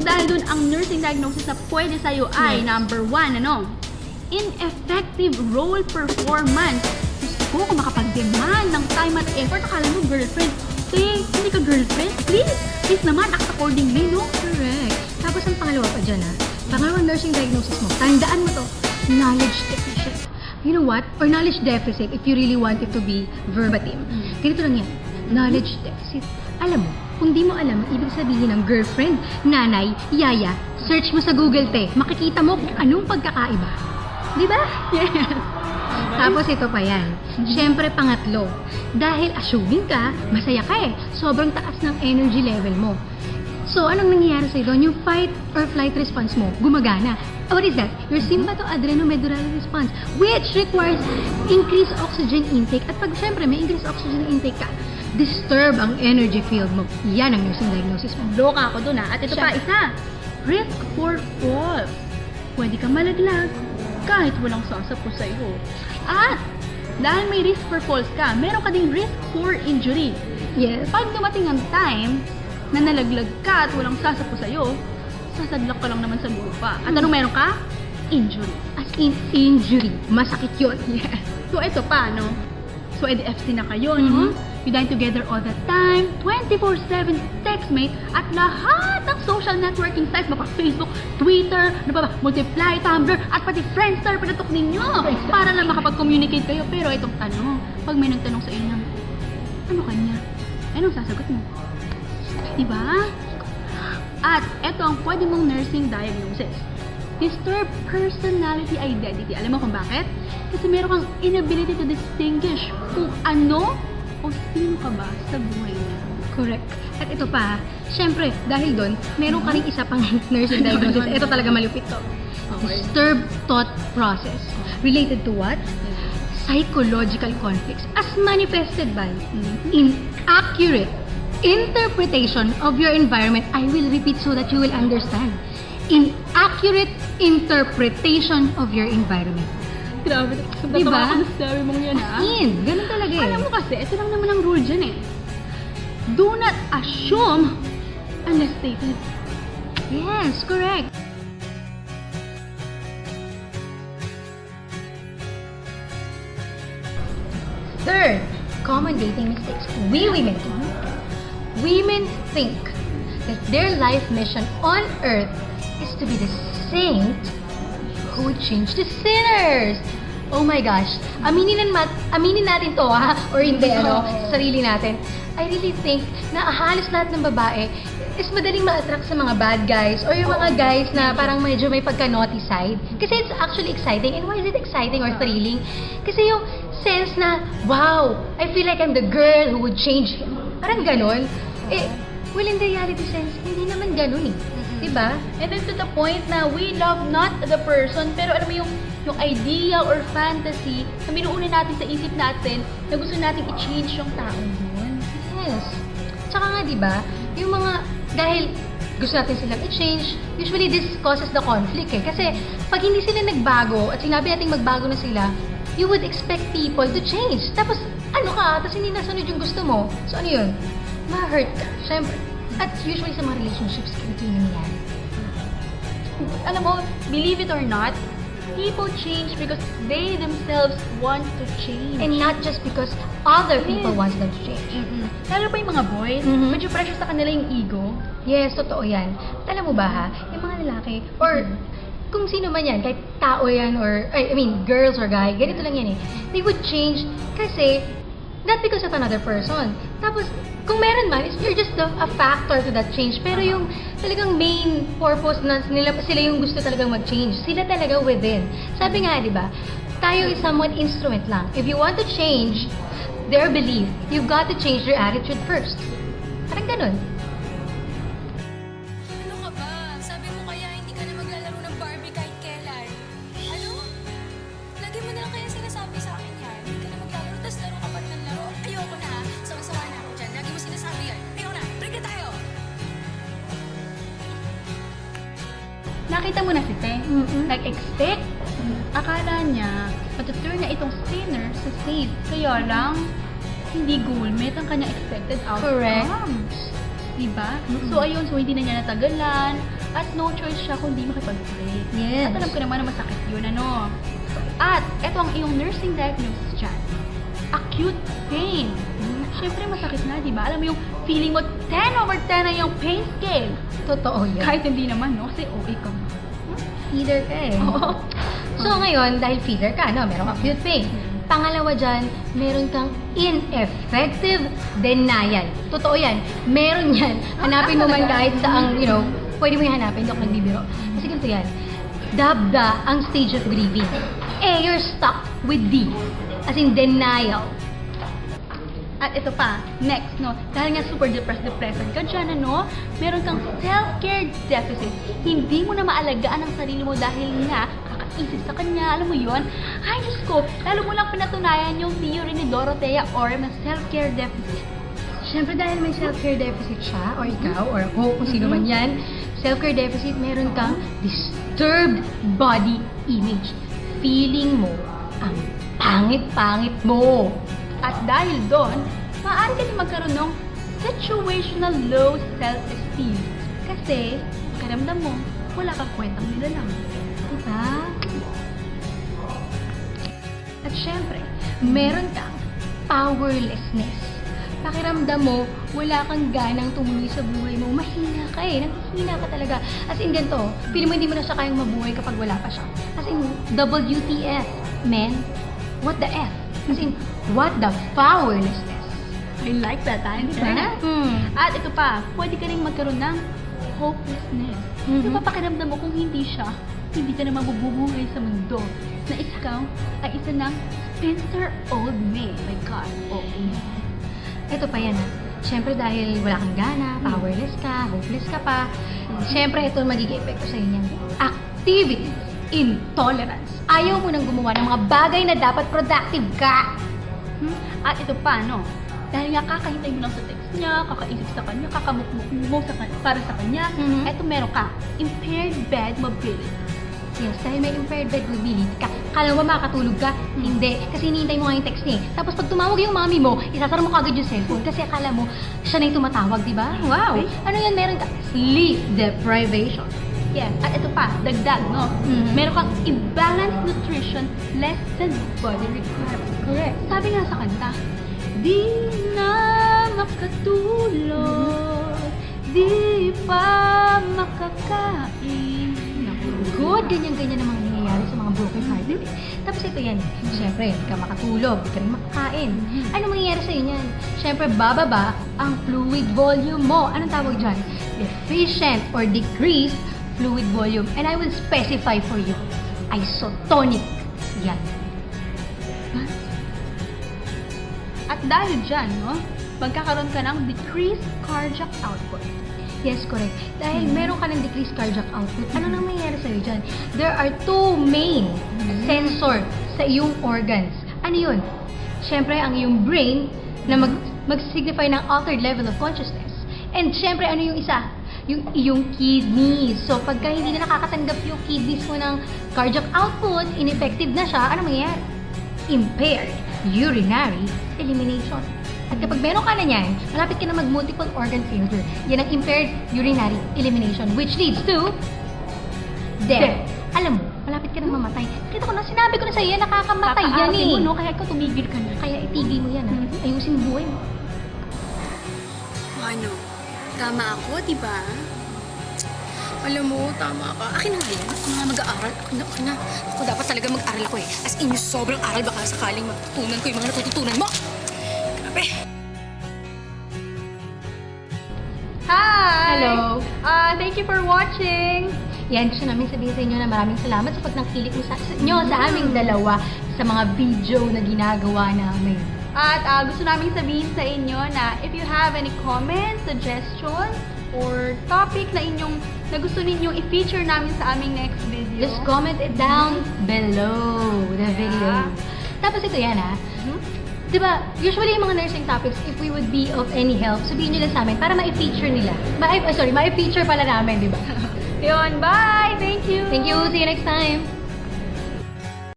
dahil dun, ang nursing diagnosis na pwede sa'yo ay number 1, ineffective role performance. Gusto ko kung makapag-demand ng time at effort, akala mo girlfriend. Hindi ka girlfriend? Please naman, act accordingly, no? Correct. Tapos ang pangalawa pa dyan, pangalawang nursing diagnosis mo, tandaan mo to, knowledge deficit. You know what? Or knowledge deficit, if you really want it to be verbatim. Ganito lang yan, knowledge deficit. Alam mo, kung di mo alam ang ibig sabihin ng girlfriend, nanay, yaya, search mo sa Google, makikita mo kung anong pagkakaiba. Di ba? Yes. Tapos ito pa yan. Siyempre, pangatlo. Dahil assuming ka, masaya ka sobrang taas ng energy level mo. So, anong nangyayari sa'yo doon? Yung fight or flight response mo, gumagana. What is that? Your sympatho-adrenomedullary response, which requires increased oxygen intake. At pag siyempre may increased oxygen intake ka, disturb ang energy field mo. Yan ang nursing diagnosis mo. Loka ako dun At ito pa, isa. Risk for fall. Pwede ka malaglag kahit walang sasapo sa'yo. At dahil may risk for falls ka, meron ka ding risk for injury. Yes. Pag dumating ang time na nalaglag ka at walang sasapo sa'yo, sasadlak ka lang naman sa lupa. At anong meron ka? Injury. As in injury. Masakit yun. Yes. So, ito pa, So, EDFC na kayo, You dine together all the time, 24/7 textmate, at lahat ng social networking sites, Facebook, Twitter, Multiply, Tumblr, at pati Friendster, pinatok ninyo para lang makapag-communicate kayo. Pero itong pag may nagtanong sa inyo, ano kanya? Anong sasagot mo? Diba? At ito ang pwede mong nursing diagnosis. Disturbed personality identity. Alam mo kung bakit? Kasi meron kang inability to distinguish kung ano o sino ka ba sa buhay niya. Correct. At ito pa, syempre, dahil doon, meron ka rin isa pang nursing diagnosis. Ito talaga malupit to. Okay. Disturbed thought process. Related to what? Psychological conflicts as manifested by inaccurate interpretation of your environment. I will repeat so that you will understand. Inaccurate interpretation of your environment. Grabe, Diba? ako sabi mong yan, Ganun talaga Alam mo kasi, ito lang naman ang rule dyan Do not assume unless stated. Yes, correct. Third, common dating mistakes. Women think that their life mission on earth is to be the saint who would change the sinners. Oh my gosh. Aminin natin to or hindi sa sarili natin. I really think na halos lahat ng babae is madaling ma-attract sa mga bad guys or yung mga guys na parang medyo may pagka-naughty side. Kasi it's actually exciting. And why is it exciting or thrilling? Kasi yung sense na, wow, I feel like I'm the girl who would change him. Parang ganon. Well, in reality sense, hindi naman ganon Diba? And then to the point na we love not the person, pero alam mo yung idea or fantasy na minuunin natin sa isip natin na gusto natin i-change yung taong yun. Yes. Tsaka nga, diba, yung mga, dahil gusto natin silang i-change, usually this causes the conflict Kasi pag hindi sila nagbago at sinabi natin magbago na sila, you would expect people to change. Tapos, tapos hindi nasunod yung gusto mo. So, ano yun? Ma-hurt ka, syempre. At usually sa mga relationships, ganito yung nangyayari. Alam mo, believe it or not, people change because they themselves want to change. And not just because other people want them to change. Lalo pa yung mga boys, medyo pressure sa kanila yung ego. Yes, totoo yan. Alam mo ba yung mga lalaki, or kung sino man yan, kahit tao yan, or, girls or guy, ganito lang yan They would change kasi, not because of another person. Tapos, kung meron man, you're just a factor to that change. Pero yung talagang main purpose na sila yung gusto talagang mag-change. Sila talaga within. Sabi nga, di ba, tayo is somewhat instrument lang. If you want to change their belief, you've got to change their attitude first. Parang ganun. Ano ka ba? Sabi mo kaya hindi ka na maglalaro ng Barbie kahit kailan. Ano? Lagi mo na lang kaya sinasabi sa akin yan. Hindi ka na maglalaro, tas laro ka pa rin ng laro. Ayoko na Sawa-sawa na ako dyan. Lagi mo sinasabi yan. Ayoko na. Break na tayo! Nakita mo na si Te. Nag-expect. Akala niya, matuturn na itong sinner sa save. Kaya lang, hindi goalmate ang kanyang expected outcomes. Correct. Diba? So, ayun. So, hindi na niya natagalan. At no choice siya kundi makipag-break. Yes. At alam ko naman na masakit yun, ano. At eto ang iyong nursing diagnosis dyan. Acute pain. Siyempre masakit na, di ba? Alam mo yung feeling mo 10/10 na yung pain scale. Totoo yan. Kahit hindi naman, no? Kasi okay ka. Feeder ka eh. Oo. So ngayon, dahil feeder ka, no, merong acute pain. Pangalawa dyan, meron kang ineffective denial. Totoo yan. Meron yan. Hanapin mo man kahit saang, pwede mo yung hanapin. Hindi ako nagbibiro. Kasi ganito yan. Dabda ang stage of grieving. You're stuck with D. As in denial. At ito pa, next, no? Dahil nga super depressed ka dyan, ano? Meron kang self-care deficit. Hindi mo na maalagaan ang sarili mo dahil nga kakaisip sa kanya, alam mo yon. Ay, Diyos ko, lalo mo lang pinatunayan yung theory ni Dorothea Orr na self-care deficit. Siyempre dahil may self-care deficit siya, or ikaw, or ako, kung sino man yan, self-care deficit, meron kang disturbed body image. Feeling mo ang pangit-pangit mo. At dahil doon, maaari ka din magkaroon ng situational low self-esteem. Kasi, pakiramdam mo, wala kang kwentang nilalang. Diba? At syempre, Meron kang powerlessness. Pakiramdam mo, wala kang ganang tumuloy sa buhay mo. Mahina ka eh. Nanghihina ka talaga. As in ganito, feeling mo hindi mo na siya kayang mabuhay kapag wala pa siya. As in, WTF, man. What the F? As in, what the powerlessness? I like that, hindi Diba? At ito pa, pwede ka rin magkaroon ng hopelessness. Mhm. Yung papakiramdam mo kung hindi siya, hindi ka na mabubuhay sa mundo. Na ikaw ay isa ng spinster old maid. My God. Okay. Ito pa yan ha. Siyempre dahil wala kang gana, powerless ka, hopeless ka pa. Siyempre ito magiging epekto sa inyo. Activity intolerance. Ayaw mo nang gumawa ng mga bagay na dapat productive ka. At ito pa, no? Dahil nga kakahintay mo lang sa text niya, kakaisip sa kanya, kakamukmuk mo para sa kanya, Mhm. eto meron ka, impaired bed mobility. Yes, dahil may impaired bed mobility ka. Kala mo makakatulog ka? Hindi. Kasi hinihintay mo nga yung text niya. Tapos pag tumawag yung mami mo, isasara mo kagad yung cellphone. Kasi akala mo, siya na yung tumatawag, di ba? Wow! Okay. Ano yan? Meron ka? Sleep deprivation. Yes, at ito pa, dagdag, no? Mhm. Meron kang imbalanced nutrition, less than body requirements. Correct. Sabi nga sa kanta, di na makatulog, di pa makakain. Good, ganyan-ganyan ang mga nangyayari sa mga broken hearted. Tapos ito yan, syempre, hindi ka makatulog, hindi ka rin makakain. Ano mangyayari sa inyo yan? Syempre, bababa ang fluid volume mo. Anong tawag dyan? Deficient or decreased fluid volume. And I will specify for you. Isotonic. Yan. At dahil dyan, no? Magkakaroon ka ng decreased cardiac output. Yes, correct. Dahil meron ka ng decreased cardiac output, ano nang mangyayari sa'yo dyan? There are two main sensor sa iyong organs. Ano yun? Siyempre, ang iyong brain na mag-signify ng altered level of consciousness. And siyempre, ano yung isa? Yung iyong kidneys. So, pagka hindi na nakakatanggap yung kidneys mo ng cardiac output, ineffective na siya, ano mangyayari? Impaired urinary elimination. At kapag meron ka na niyan, malapit ka na mag-multiple organ failure. Yan ang impaired urinary elimination, which leads to death. Alam mo, malapit ka na mamatay. Kita ko na, sinabi ko na sa'yo, nakakamatay yan Kakaarte eh. mo, no? Kaya ikaw tumigil ka na. Kaya itigil mo yan, ha? Ayusin mo buhay mo. Ano? Tama ako, di ba? Alam mo, tama ka. Akin na nga yan. Ako na mag-aaral. Ako na. Ako dapat talaga mag-aral ako eh. As in, yung sobrang aral baka sakaling matutunan ko yung mga natututunan mo. Grabe. Hi! Hello. Thank you for watching. Yan, gusto namin sabihin sa inyo na maraming salamat sa pagnakilig mo sa aming dalawa sa mga video na ginagawa namin. At gusto namin sabihin sa inyo na if you have any comments, suggestions, or topic na gusto ninyong i-feature namin sa aming next video. Just comment it down below the video. Tapos ito yan ha. Diba, usually yung mga nursing topics, if we would be of any help, sabihin nyo lang sa amin para ma-feature nila. Ma-feature pala namin, diba? Yun, bye! Thank you! Thank you, see you next time!